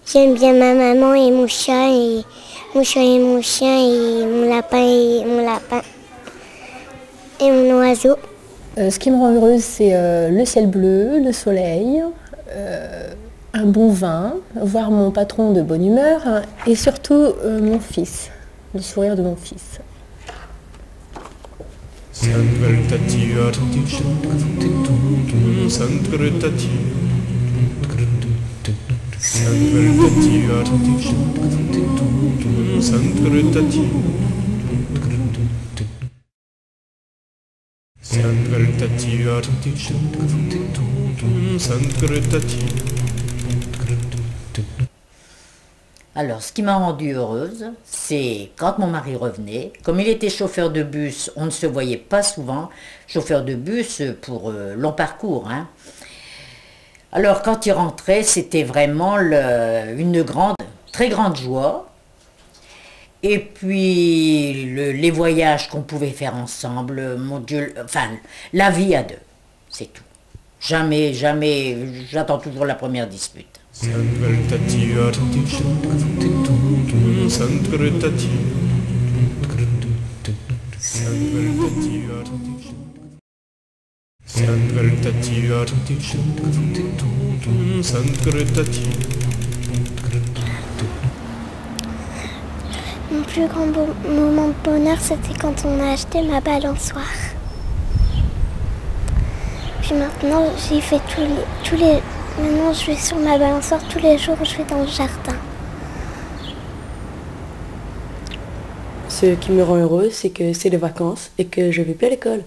J'aime bien ma maman et mon chat et mon chien et mon lapin et mon oiseau. Ce qui me rend heureuse, c'est le ciel bleu, le soleil, un bon vin, voir mon patron de bonne humeur et surtout mon fils, le sourire de mon fils. Alors, ce qui m'a rendue heureuse, c'est quand mon mari revenait. Comme il était chauffeur de bus, on ne se voyait pas souvent. Chauffeur de bus pour long parcours, hein. Alors, quand il rentrait, c'était vraiment une très grande joie. Et puis, les voyages qu'on pouvait faire ensemble, mon Dieu, enfin, la vie à deux, c'est tout. Jamais, j'attends toujours la première dispute. Mon plus grand moment de bonheur, c'était quand on a acheté ma balançoire. Puis maintenant, j'y fais maintenant, je vais sur ma balançoire tous les jours, je vais dans le jardin. Ce qui me rend heureuse, c'est que c'est les vacances et que je vais plus à l'école.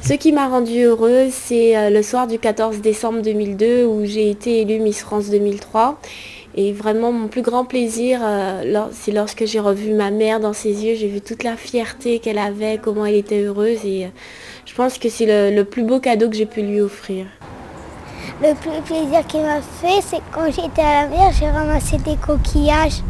Ce qui m'a rendue heureuse, c'est le soir du 14 décembre 2002 où j'ai été élue Miss France 2003. Et vraiment, mon plus grand plaisir, c'est lorsque j'ai revu ma mère dans ses yeux, j'ai vu toute la fierté qu'elle avait, comment elle était heureuse. Et je pense que c'est le plus beau cadeau que j'ai pu lui offrir. Le plus plaisir qu'il m'a fait, c'est quand j'étais à la mer, j'ai ramassé des coquillages.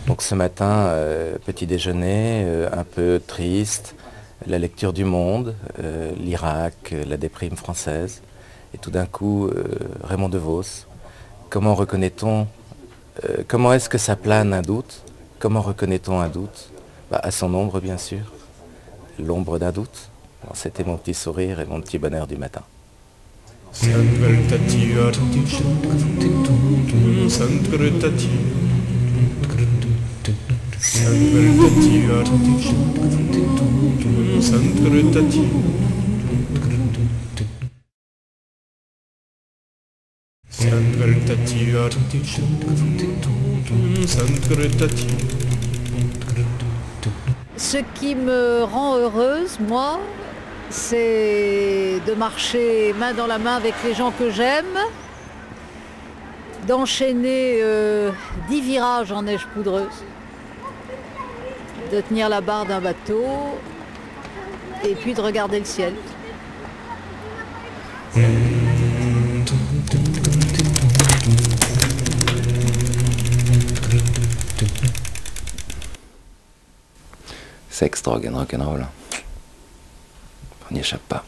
Donc ce matin, petit déjeuner, un peu triste, la lecture du Monde, l'Irak, la déprime française, et tout d'un coup, Raymond DeVos. Comment reconnaît-on, comment est-ce que ça plane un doute? Comment reconnaît-on un doute? À son ombre, bien sûr, l'ombre d'un doute. C'était mon petit sourire et mon petit bonheur du matin. Ce qui me rend heureuse, moi, c'est de marcher main dans la main avec les gens que j'aime, d'enchaîner 10 virages en neige poudreuse, de tenir la barre d'un bateau et puis de regarder le ciel. Sexe, drogue and rock'n'roll. On n'y échappe pas.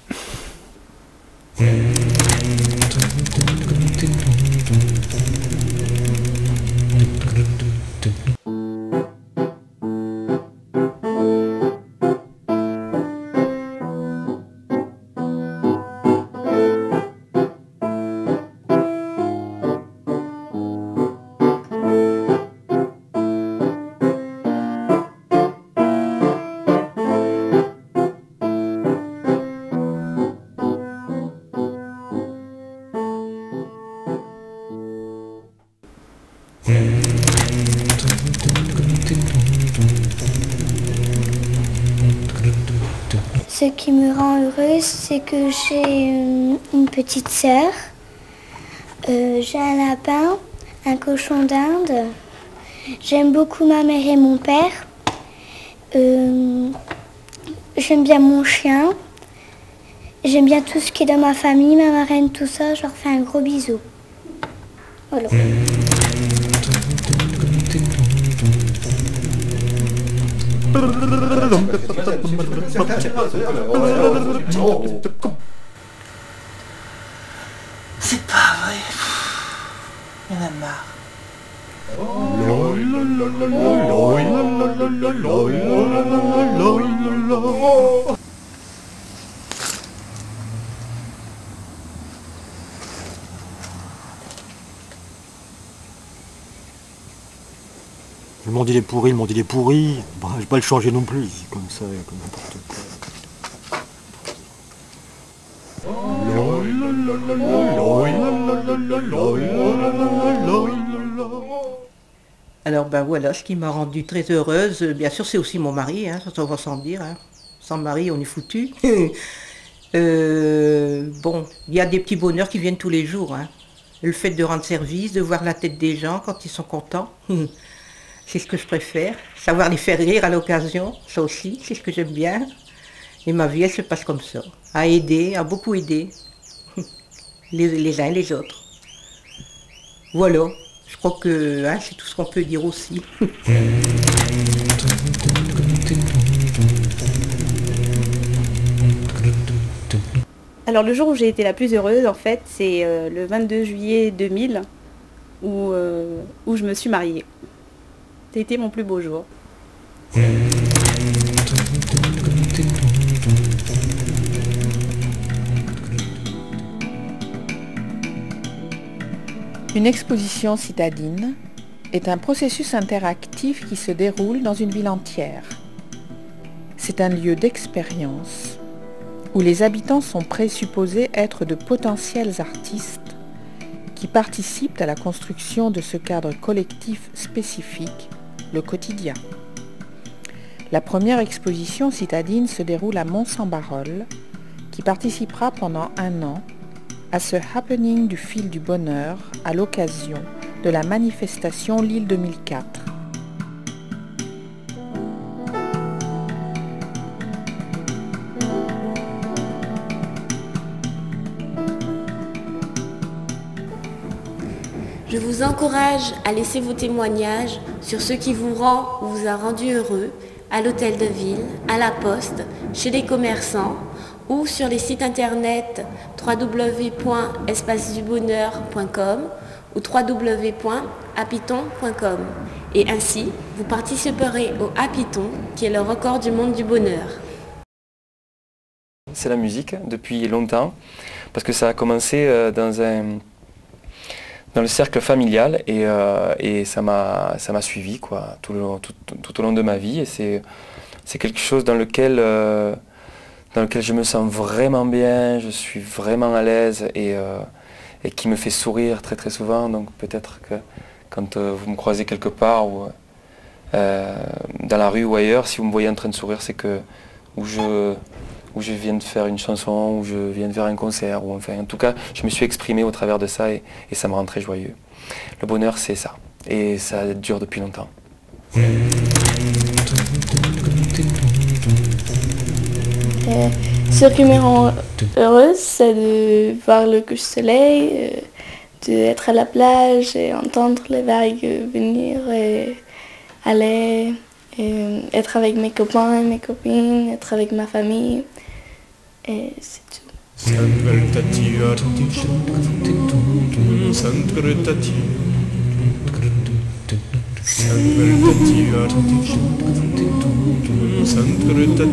Ce qui me rend heureuse, c'est que j'ai une petite sœur, j'ai un lapin, un cochon d'Inde, j'aime beaucoup ma mère et mon père, j'aime bien mon chien, j'aime bien tout ce qui est dans ma famille, ma marraine, tout ça, je leur fais un gros bisou. Voilà. C'est pas vrai. Il y en a marre. Le monde il est pourri, le monde il est pourri. Bah, je vais pas le changer non plus, c'est comme ça, comme n'importe quoi. Alors ben voilà, ce qui m'a rendue très heureuse, bien sûr c'est aussi mon mari, hein, ça va sans dire. Hein. Sans mari on est foutu. Bon, il y a des petits bonheurs qui viennent tous les jours. Hein. Le fait de rendre service, de voir la tête des gens quand ils sont contents. C'est ce que je préfère. Savoir les faire rire à l'occasion, ça aussi, c'est ce que j'aime bien. Et ma vie, elle se passe comme ça. À aider, à beaucoup aider. Les uns et les autres. Voilà. Je crois que hein, c'est tout ce qu'on peut dire aussi. Alors le jour où j'ai été la plus heureuse, en fait, c'est le 22 juillet 2000, où je me suis mariée. C'était mon plus beau jour. Une exposition citadine est un processus interactif qui se déroule dans une ville entière. C'est un lieu d'expérience où les habitants sont présupposés être de potentiels artistes qui participent à la construction de ce cadre collectif spécifique, le quotidien. La première exposition citadine se déroule à Mont-Saint-Barreul, qui participera pendant 1 an à ce happening du fil du bonheur à l'occasion de la manifestation Lille 2004. Je vous encourage à laisser vos témoignages sur ce qui vous rend ou vous a rendu heureux à l'hôtel de ville, à la poste, chez les commerçants ou sur les sites internet www.espacedubonheur.com ou www.hapiton.com. Et ainsi, vous participerez au Hapiton, qui est le record du monde du bonheur. C'est la musique depuis longtemps, parce que ça a commencé dans le cercle familial et ça m'a suivi quoi, tout au long de ma vie. Et c'est quelque chose dans lequel je me sens vraiment bien, je suis vraiment à l'aise et qui me fait sourire très très souvent. Donc peut-être que quand vous me croisez quelque part ou dans la rue ou ailleurs, si vous me voyez en train de sourire, c'est que où je viens de faire une chanson, où je viens de faire un concert, ou enfin en tout cas je me suis exprimé au travers de ça et ça me rend très joyeux. Le bonheur c'est ça, et ça dure depuis longtemps. Ce qui me rend heureuse, c'est de voir le coucher de soleil, d'être à la plage et entendre les vagues venir et aller, et être avec mes copains et mes copines, être avec ma famille. Et c'est tout. Santa